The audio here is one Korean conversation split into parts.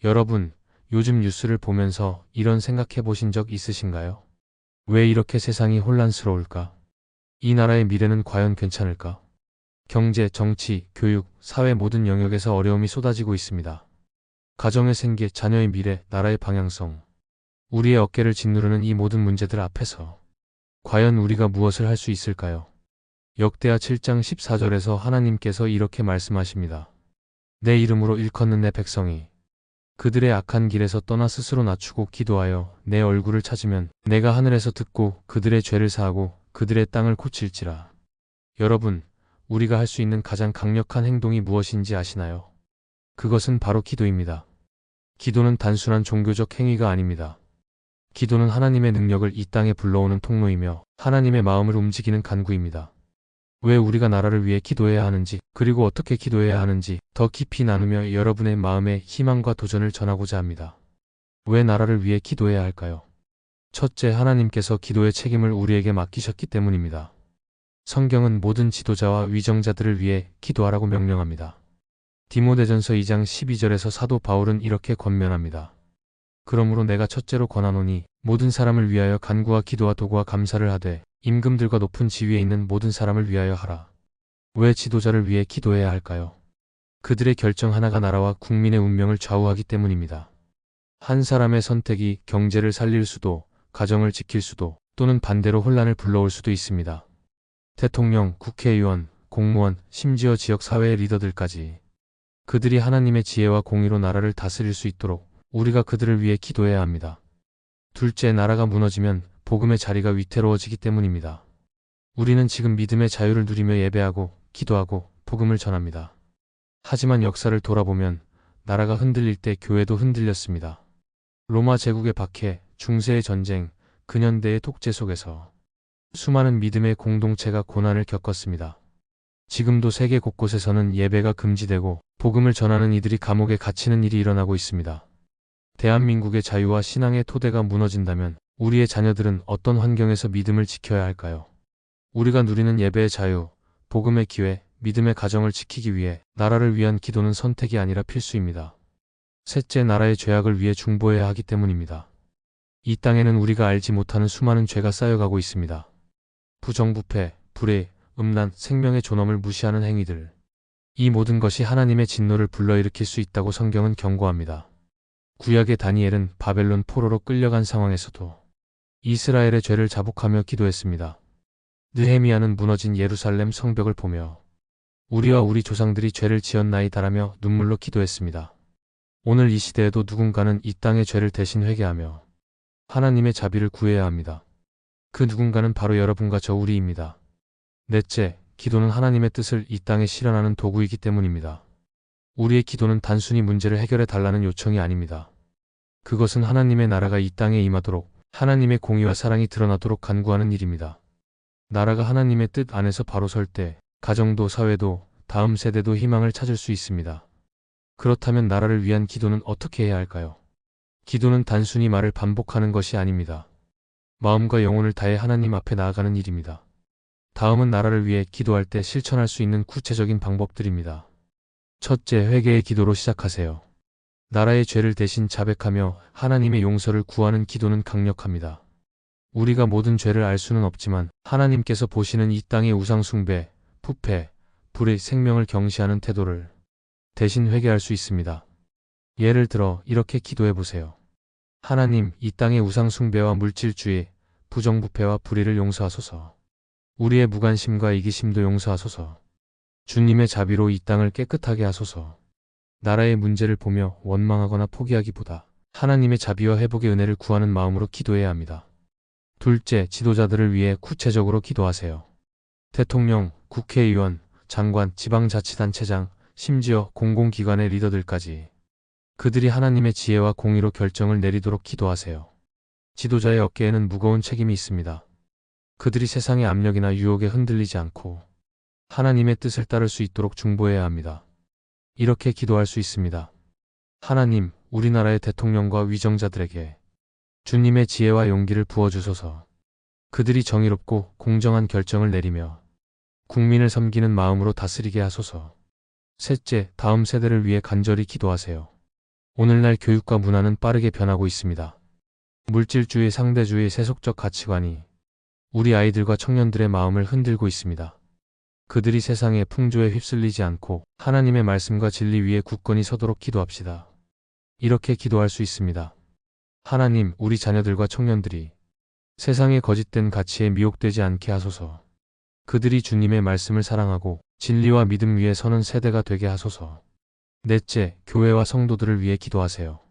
여러분, 요즘 뉴스를 보면서 이런 생각해 보신 적 있으신가요? 왜 이렇게 세상이 혼란스러울까? 이 나라의 미래는 과연 괜찮을까? 경제, 정치, 교육, 사회 모든 영역에서 어려움이 쏟아지고 있습니다. 가정의 생계, 자녀의 미래, 나라의 방향성. 우리의 어깨를 짓누르는 이 모든 문제들 앞에서 과연 우리가 무엇을 할 수 있을까요? 역대하 7장 14절에서 하나님께서 이렇게 말씀하십니다. 내 이름으로 일컫는 내 백성이 그들의 악한 길에서 떠나 스스로 낮추고 기도하여 내 얼굴을 찾으면 내가 하늘에서 듣고 그들의 죄를 사하고 그들의 땅을 고칠지라. 여러분, 우리가 할 수 있는 가장 강력한 행동이 무엇인지 아시나요? 그것은 바로 기도입니다. 기도는 단순한 종교적 행위가 아닙니다. 기도는 하나님의 능력을 이 땅에 불러오는 통로이며 하나님의 마음을 움직이는 간구입니다. 왜 우리가 나라를 위해 기도해야 하는지, 그리고 어떻게 기도해야 하는지 더 깊이 나누며 여러분의 마음에 희망과 도전을 전하고자 합니다. 왜 나라를 위해 기도해야 할까요? 첫째, 하나님께서 기도의 책임을 우리에게 맡기셨기 때문입니다. 성경은 모든 지도자와 위정자들을 위해 기도하라고 명령합니다. 디모데전서 2장 12절에서 사도 바울은 이렇게 권면합니다. 그러므로 내가 첫째로 권하노니 모든 사람을 위하여 간구와 기도와 도구와 감사를 하되 임금들과 높은 지위에 있는 모든 사람을 위하여 하라. 왜 지도자를 위해 기도해야 할까요? 그들의 결정 하나가 나라와 국민의 운명을 좌우하기 때문입니다. 한 사람의 선택이 경제를 살릴 수도, 가정을 지킬 수도, 또는 반대로 혼란을 불러올 수도 있습니다. 대통령, 국회의원, 공무원, 심지어 지역 사회의 리더들까지 그들이 하나님의 지혜와 공의로 나라를 다스릴 수 있도록 우리가 그들을 위해 기도해야 합니다. 둘째, 나라가 무너지면 복음의 자리가 위태로워지기 때문입니다. 우리는 지금 믿음의 자유를 누리며 예배하고 기도하고 복음을 전합니다. 하지만 역사를 돌아보면 나라가 흔들릴 때 교회도 흔들렸습니다. 로마 제국의 박해, 중세의 전쟁, 근현대의 독재 속에서 수많은 믿음의 공동체가 고난을 겪었습니다. 지금도 세계 곳곳에서는 예배가 금지되고 복음을 전하는 이들이 감옥에 갇히는 일이 일어나고 있습니다. 대한민국의 자유와 신앙의 토대가 무너진다면 우리의 자녀들은 어떤 환경에서 믿음을 지켜야 할까요? 우리가 누리는 예배의 자유, 복음의 기회, 믿음의 가정을 지키기 위해 나라를 위한 기도는 선택이 아니라 필수입니다. 셋째, 나라의 죄악을 위해 중보해야 하기 때문입니다. 이 땅에는 우리가 알지 못하는 수많은 죄가 쌓여가고 있습니다. 부정부패, 불의, 음란, 생명의 존엄을 무시하는 행위들. 이 모든 것이 하나님의 진노를 불러일으킬 수 있다고 성경은 경고합니다. 구약의 다니엘은 바벨론 포로로 끌려간 상황에서도 이스라엘의 죄를 자복하며 기도했습니다. 느헤미야는 무너진 예루살렘 성벽을 보며 우리와 우리 조상들이 죄를 지었나이다라며 눈물로 기도했습니다. 오늘 이 시대에도 누군가는 이 땅의 죄를 대신 회개하며 하나님의 자비를 구해야 합니다. 그 누군가는 바로 여러분과 저 우리입니다. 넷째, 기도는 하나님의 뜻을 이 땅에 실현하는 도구이기 때문입니다. 우리의 기도는 단순히 문제를 해결해 달라는 요청이 아닙니다. 그것은 하나님의 나라가 이 땅에 임하도록 하나님의 공의와 사랑이 드러나도록 간구하는 일입니다. 나라가 하나님의 뜻 안에서 바로 설 때 가정도 사회도 다음 세대도 희망을 찾을 수 있습니다. 그렇다면 나라를 위한 기도는 어떻게 해야 할까요? 기도는 단순히 말을 반복하는 것이 아닙니다. 마음과 영혼을 다해 하나님 앞에 나아가는 일입니다. 다음은 나라를 위해 기도할 때 실천할 수 있는 구체적인 방법들입니다. 첫째, 회개의 기도로 시작하세요. 나라의 죄를 대신 자백하며 하나님의 용서를 구하는 기도는 강력합니다. 우리가 모든 죄를 알 수는 없지만 하나님께서 보시는 이 땅의 우상숭배, 부패, 불의 생명을 경시하는 태도를 대신 회개할 수 있습니다. 예를 들어 이렇게 기도해 보세요. 하나님, 이 땅의 우상숭배와 물질주의, 부정부패와 불의를 용서하소서. 우리의 무관심과 이기심도 용서하소서. 주님의 자비로 이 땅을 깨끗하게 하소서. 나라의 문제를 보며 원망하거나 포기하기보다 하나님의 자비와 회복의 은혜를 구하는 마음으로 기도해야 합니다. 둘째, 지도자들을 위해 구체적으로 기도하세요. 대통령, 국회의원, 장관, 지방자치단체장, 심지어 공공기관의 리더들까지 그들이 하나님의 지혜와 공의로 결정을 내리도록 기도하세요. 지도자의 어깨에는 무거운 책임이 있습니다. 그들이 세상의 압력이나 유혹에 흔들리지 않고 하나님의 뜻을 따를 수 있도록 중보해야 합니다. 이렇게 기도할 수 있습니다. 하나님, 우리나라의 대통령과 위정자들에게 주님의 지혜와 용기를 부어주소서. 그들이 정의롭고 공정한 결정을 내리며 국민을 섬기는 마음으로 다스리게 하소서. 셋째, 다음 세대를 위해 간절히 기도하세요. 오늘날 교육과 문화는 빠르게 변하고 있습니다. 물질주의, 상대주의, 세속적 가치관이 우리 아이들과 청년들의 마음을 흔들고 있습니다. 그들이 세상의 풍조에 휩쓸리지 않고 하나님의 말씀과 진리 위에 굳건히 서도록 기도합시다. 이렇게 기도할 수 있습니다. 하나님, 우리 자녀들과 청년들이 세상의 거짓된 가치에 미혹되지 않게 하소서. 그들이 주님의 말씀을 사랑하고 진리와 믿음 위에 서는 세대가 되게 하소서. 넷째, 교회와 성도들을 위해 기도하세요.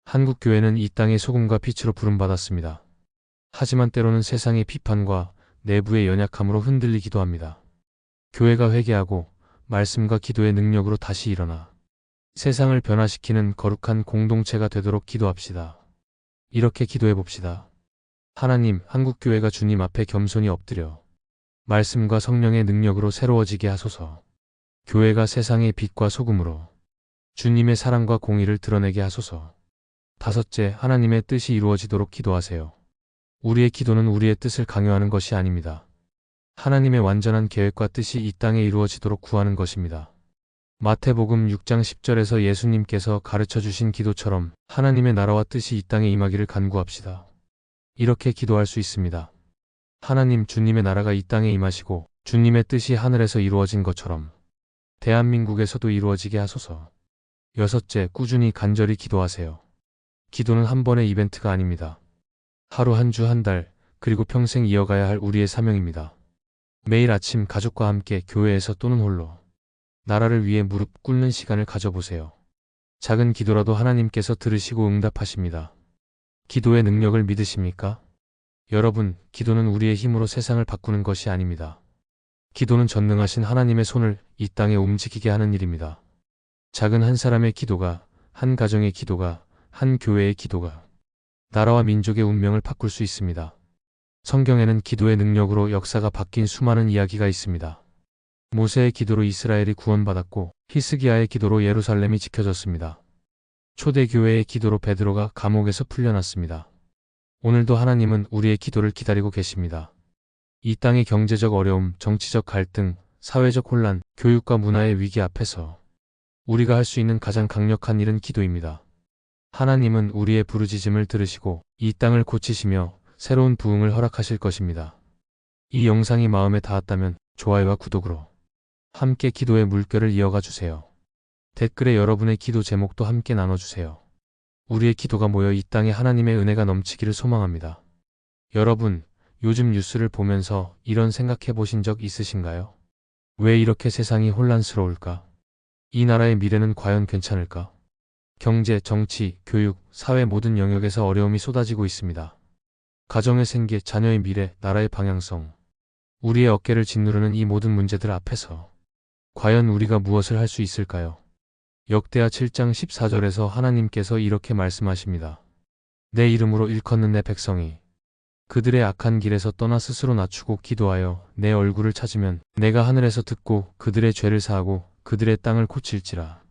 한국 교회는 이 땅의 소금과 빛으로 부름받았습니다. 하지만 때로는 세상의 비판과 내부의 연약함으로 흔들리기도 합니다. 교회가 회개하고 말씀과 기도의 능력으로 다시 일어나 세상을 변화시키는 거룩한 공동체가 되도록 기도합시다. 이렇게 기도해 봅시다. 하나님, 한국교회가 주님 앞에 겸손히 엎드려 말씀과 성령의 능력으로 새로워지게 하소서. 교회가 세상의 빛과 소금으로 주님의 사랑과 공의를 드러내게 하소서. 다섯째, 하나님의 뜻이 이루어지도록 기도하세요. 우리의 기도는 우리의 뜻을 강요하는 것이 아닙니다. 하나님의 완전한 계획과 뜻이 이 땅에 이루어지도록 구하는 것입니다. 마태복음 6장 10절에서 예수님께서 가르쳐 주신 기도처럼 하나님의 나라와 뜻이 이 땅에 임하기를 간구합시다. 이렇게 기도할 수 있습니다. 하나님, 주님의 나라가 이 땅에 임하시고 주님의 뜻이 하늘에서 이루어진 것처럼 대한민국에서도 이루어지게 하소서. 여섯째, 꾸준히 간절히 기도하세요. 기도는 한 번의 이벤트가 아닙니다. 하루, 한 주, 한 달, 그리고 평생 이어가야 할 우리의 사명입니다. 매일 아침 가족과 함께 교회에서 또는 홀로 나라를 위해 무릎 꿇는 시간을 가져보세요. 작은 기도라도 하나님께서 들으시고 응답하십니다. 기도의 능력을 믿으십니까? 여러분, 기도는 우리의 힘으로 세상을 바꾸는 것이 아닙니다. 기도는 전능하신 하나님의 손을 이 땅에 움직이게 하는 일입니다. 작은 한 사람의 기도가, 한 가정의 기도가, 한 교회의 기도가 나라와 민족의 운명을 바꿀 수 있습니다. 성경에는 기도의 능력으로 역사가 바뀐 수많은 이야기가 있습니다. 모세의 기도로 이스라엘이 구원받았고 히스기야의 기도로 예루살렘이 지켜졌습니다. 초대교회의 기도로 베드로가 감옥에서 풀려났습니다. 오늘도 하나님은 우리의 기도를 기다리고 계십니다. 이 땅의 경제적 어려움, 정치적 갈등, 사회적 혼란, 교육과 문화의 위기 앞에서 우리가 할 수 있는 가장 강력한 일은 기도입니다. 하나님은 우리의 부르짖음을 들으시고 이 땅을 고치시며 새로운 부흥을 허락하실 것입니다. 이 영상이 마음에 닿았다면 좋아요와 구독으로 함께 기도의 물결을 이어가 주세요. 댓글에 여러분의 기도 제목도 함께 나눠주세요. 우리의 기도가 모여 이 땅에 하나님의 은혜가 넘치기를 소망합니다. 여러분, 요즘 뉴스를 보면서 이런 생각해 보신 적 있으신가요? 왜 이렇게 세상이 혼란스러울까? 이 나라의 미래는 과연 괜찮을까? 경제, 정치, 교육, 사회 모든 영역에서 어려움이 쏟아지고 있습니다. 가정의 생계, 자녀의 미래, 나라의 방향성, 우리의 어깨를 짓누르는 이 모든 문제들 앞에서 과연 우리가 무엇을 할 수 있을까요? 역대하 7장 14절에서 하나님께서 이렇게 말씀하십니다. 내 이름으로 일컫는 내 백성이 그들의 악한 길에서 떠나 스스로 낮추고 기도하여 내 얼굴을 찾으면 내가 하늘에서 듣고 그들의 죄를 사하고 그들의 땅을 고칠지라.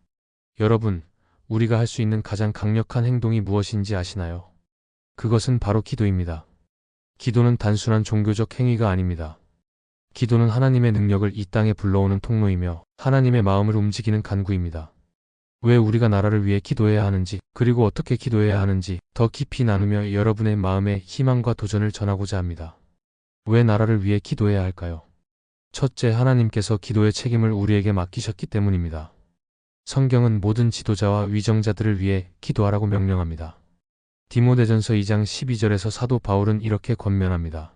여러분, 우리가 할 수 있는 가장 강력한 행동이 무엇인지 아시나요? 그것은 바로 기도입니다. 기도는 단순한 종교적 행위가 아닙니다. 기도는 하나님의 능력을 이 땅에 불러오는 통로이며 하나님의 마음을 움직이는 간구입니다. 왜 우리가 나라를 위해 기도해야 하는지, 그리고 어떻게 기도해야 하는지 더 깊이 나누며 여러분의 마음에 희망과 도전을 전하고자 합니다. 왜 나라를 위해 기도해야 할까요? 첫째, 하나님께서 기도의 책임을 우리에게 맡기셨기 때문입니다. 성경은 모든 지도자와 위정자들을 위해 기도하라고 명령합니다. 디모데전서 2장 12절에서 사도 바울은 이렇게 권면합니다.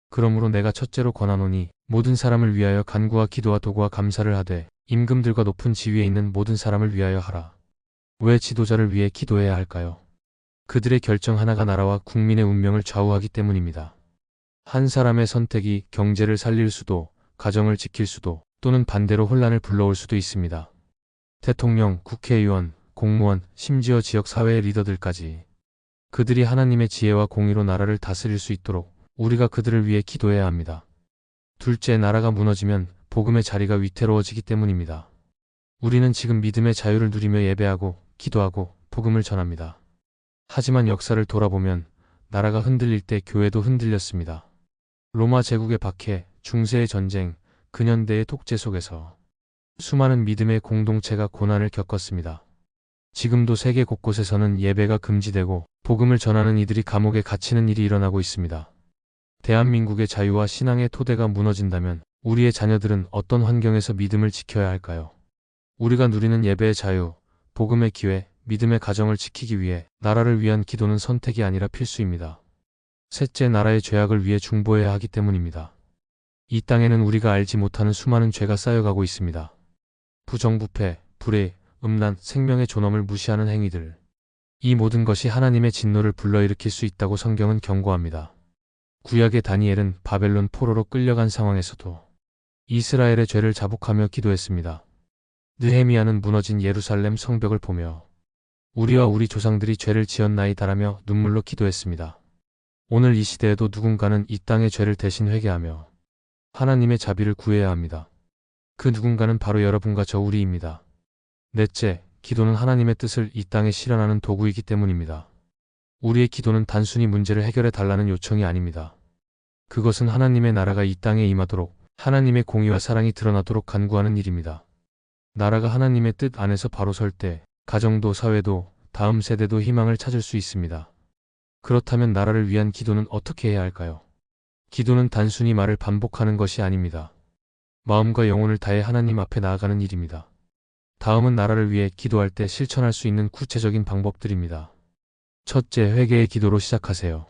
그러므로 내가 첫째로 권하노니 모든 사람을 위하여 간구와 기도와 도구와 감사를 하되 임금들과 높은 지위에 있는 모든 사람을 위하여 하라. 왜 지도자를 위해 기도해야 할까요? 그들의 결정 하나가 나라와 국민의 운명을 좌우하기 때문입니다. 한 사람의 선택이 경제를 살릴 수도, 가정을 지킬 수도, 또는 반대로 혼란을 불러올 수도 있습니다. 대통령, 국회의원, 공무원, 심지어 지역사회의 리더들까지 그들이 하나님의 지혜와 공의로 나라를 다스릴 수 있도록 우리가 그들을 위해 기도해야 합니다. 둘째, 나라가 무너지면 복음의 자리가 위태로워지기 때문입니다. 우리는 지금 믿음의 자유를 누리며 예배하고 기도하고 복음을 전합니다. 하지만 역사를 돌아보면 나라가 흔들릴 때 교회도 흔들렸습니다. 로마 제국의 박해, 중세의 전쟁, 근현대의 독재 속에서 수많은 믿음의 공동체가 고난을 겪었습니다. 지금도 세계 곳곳에서는 예배가 금지되고 복음을 전하는 이들이 감옥에 갇히는 일이 일어나고 있습니다. 대한민국의 자유와 신앙의 토대가 무너진다면 우리의 자녀들은 어떤 환경에서 믿음을 지켜야 할까요? 우리가 누리는 예배의 자유, 복음의 기회, 믿음의 가정을 지키기 위해 나라를 위한 기도는 선택이 아니라 필수입니다. 셋째, 나라의 죄악을 위해 중보해야 하기 때문입니다. 이 땅에는 우리가 알지 못하는 수많은 죄가 쌓여가고 있습니다. 부정부패, 불의, 음란, 생명의 존엄을 무시하는 행위들. 이 모든 것이 하나님의 진노를 불러일으킬 수 있다고 성경은 경고합니다. 구약의 다니엘은 바벨론 포로로 끌려간 상황에서도 이스라엘의 죄를 자복하며 기도했습니다. 느헤미야는 무너진 예루살렘 성벽을 보며 우리와 우리 조상들이 죄를 지었나이다라며 눈물로 기도했습니다. 오늘 이 시대에도 누군가는 이 땅의 죄를 대신 회개하며 하나님의 자비를 구해야 합니다. 그 누군가는 바로 여러분과 저 우리입니다. 넷째, 기도는 하나님의 뜻을 이 땅에 실현하는 도구이기 때문입니다. 우리의 기도는 단순히 문제를 해결해 달라는 요청이 아닙니다. 그것은 하나님의 나라가 이 땅에 임하도록, 하나님의 공의와 사랑이 드러나도록 간구하는 일입니다. 나라가 하나님의 뜻 안에서 바로 설 때 가정도 사회도 다음 세대도 희망을 찾을 수 있습니다. 그렇다면 나라를 위한 기도는 어떻게 해야 할까요? 기도는 단순히 말을 반복하는 것이 아닙니다. 마음과 영혼을 다해 하나님 앞에 나아가는 일입니다. 다음은 나라를 위해 기도할 때 실천할 수 있는 구체적인 방법들입니다. 첫째, 회개의 기도로 시작하세요.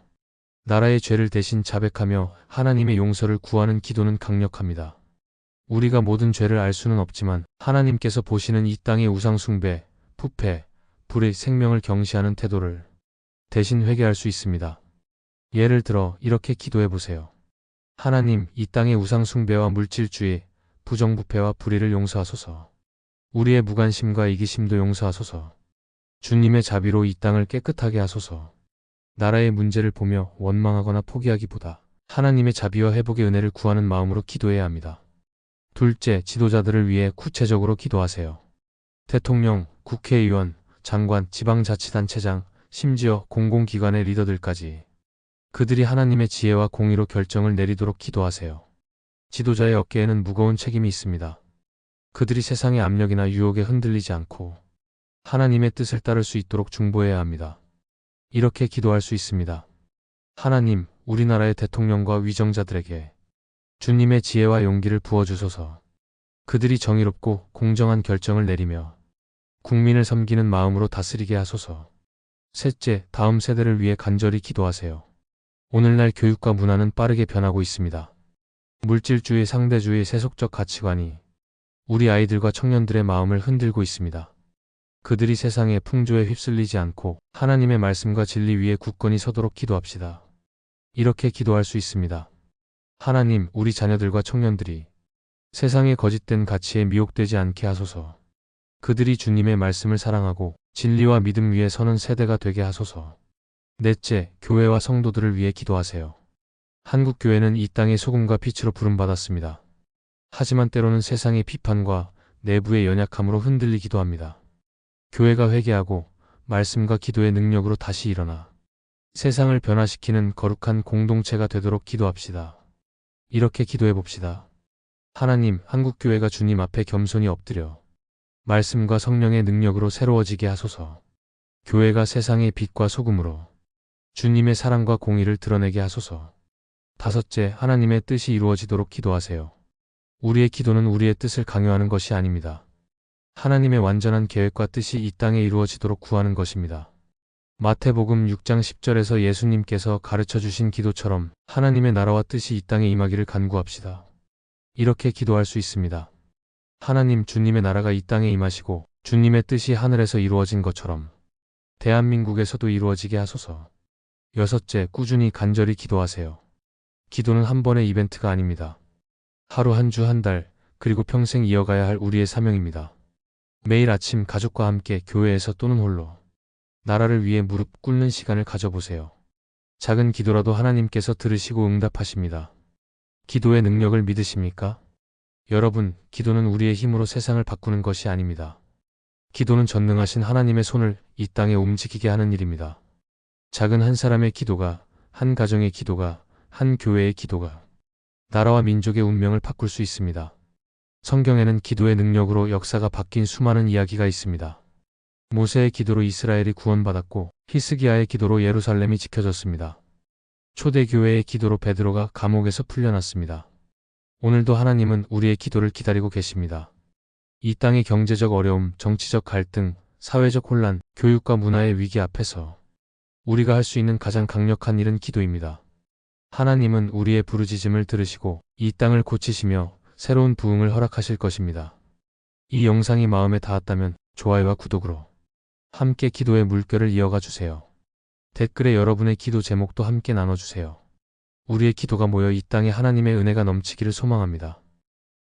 나라의 죄를 대신 자백하며 하나님의 용서를 구하는 기도는 강력합니다. 우리가 모든 죄를 알 수는 없지만 하나님께서 보시는 이 땅의 우상 숭배, 부패, 불의, 생명을 경시하는 태도를 대신 회개할 수 있습니다. 예를 들어 이렇게 기도해 보세요. 하나님, 이 땅의 우상 숭배와 물질주의, 부정부패와 불의를 용서하소서. 우리의 무관심과 이기심도 용서하소서. 주님의 자비로 이 땅을 깨끗하게 하소서. 나라의 문제를 보며 원망하거나 포기하기보다 하나님의 자비와 회복의 은혜를 구하는 마음으로 기도해야 합니다. 둘째, 지도자들을 위해 구체적으로 기도하세요. 대통령, 국회의원, 장관, 지방자치단체장, 심지어 공공기관의 리더들까지 그들이 하나님의 지혜와 공의로 결정을 내리도록 기도하세요. 지도자의 어깨에는 무거운 책임이 있습니다. 그들이 세상의 압력이나 유혹에 흔들리지 않고 하나님의 뜻을 따를 수 있도록 중보해야 합니다. 이렇게 기도할 수 있습니다. 하나님, 우리나라의 대통령과 위정자들에게 주님의 지혜와 용기를 부어주소서. 그들이 정의롭고 공정한 결정을 내리며 국민을 섬기는 마음으로 다스리게 하소서. 셋째, 다음 세대를 위해 간절히 기도하세요. 오늘날 교육과 문화는 빠르게 변하고 있습니다. 물질주의, 상대주의, 세속적 가치관이 우리 아이들과 청년들의 마음을 흔들고 있습니다. 그들이 세상의 풍조에 휩쓸리지 않고 하나님의 말씀과 진리 위에 굳건히 서도록 기도합시다. 이렇게 기도할 수 있습니다. 하나님, 우리 자녀들과 청년들이 세상의 거짓된 가치에 미혹되지 않게 하소서. 그들이 주님의 말씀을 사랑하고 진리와 믿음 위에 서는 세대가 되게 하소서. 넷째, 교회와 성도들을 위해 기도하세요. 한국교회는 이 땅의 소금과 빛으로 부름받았습니다. 하지만 때로는 세상의 비판과 내부의 연약함으로 흔들리기도 합니다. 교회가 회개하고 말씀과 기도의 능력으로 다시 일어나 세상을 변화시키는 거룩한 공동체가 되도록 기도합시다. 이렇게 기도해 봅시다. 하나님, 한국교회가 주님 앞에 겸손히 엎드려 말씀과 성령의 능력으로 새로워지게 하소서. 교회가 세상의 빛과 소금으로 주님의 사랑과 공의를 드러내게 하소서. 다섯째, 하나님의 뜻이 이루어지도록 기도하세요. 우리의 기도는 우리의 뜻을 강요하는 것이 아닙니다. 하나님의 완전한 계획과 뜻이 이 땅에 이루어지도록 구하는 것입니다. 마태복음 6장 10절에서 예수님께서 가르쳐 주신 기도처럼 하나님의 나라와 뜻이 이 땅에 임하기를 간구합시다. 이렇게 기도할 수 있습니다. 하나님, 주님의 나라가 이 땅에 임하시고 주님의 뜻이 하늘에서 이루어진 것처럼 대한민국에서도 이루어지게 하소서. 여섯째, 꾸준히 간절히 기도하세요. 기도는 한 번의 이벤트가 아닙니다. 하루, 한 주, 한 달, 그리고 평생 이어가야 할 우리의 사명입니다. 매일 아침 가족과 함께 교회에서 또는 홀로 나라를 위해 무릎 꿇는 시간을 가져보세요. 작은 기도라도 하나님께서 들으시고 응답하십니다. 기도의 능력을 믿으십니까? 여러분, 기도는 우리의 힘으로 세상을 바꾸는 것이 아닙니다. 기도는 전능하신 하나님의 손을 이 땅에 움직이게 하는 일입니다. 작은 한 사람의 기도가, 한 가정의 기도가, 한 교회의 기도가 나라와 민족의 운명을 바꿀 수 있습니다. 성경에는 기도의 능력으로 역사가 바뀐 수많은 이야기가 있습니다. 모세의 기도로 이스라엘이 구원받았고 히스기야의 기도로 예루살렘이 지켜졌습니다. 초대교회의 기도로 베드로가 감옥에서 풀려났습니다. 오늘도 하나님은 우리의 기도를 기다리고 계십니다. 이 땅의 경제적 어려움, 정치적 갈등, 사회적 혼란, 교육과 문화의 위기 앞에서 우리가 할 수 있는 가장 강력한 일은 기도입니다. 하나님은 우리의 부르짖음을 들으시고 이 땅을 고치시며 새로운 부흥을 허락하실 것입니다. 이 영상이 마음에 닿았다면 좋아요와 구독으로 함께 기도의 물결을 이어가 주세요. 댓글에 여러분의 기도 제목도 함께 나눠주세요. 우리의 기도가 모여 이 땅에 하나님의 은혜가 넘치기를 소망합니다.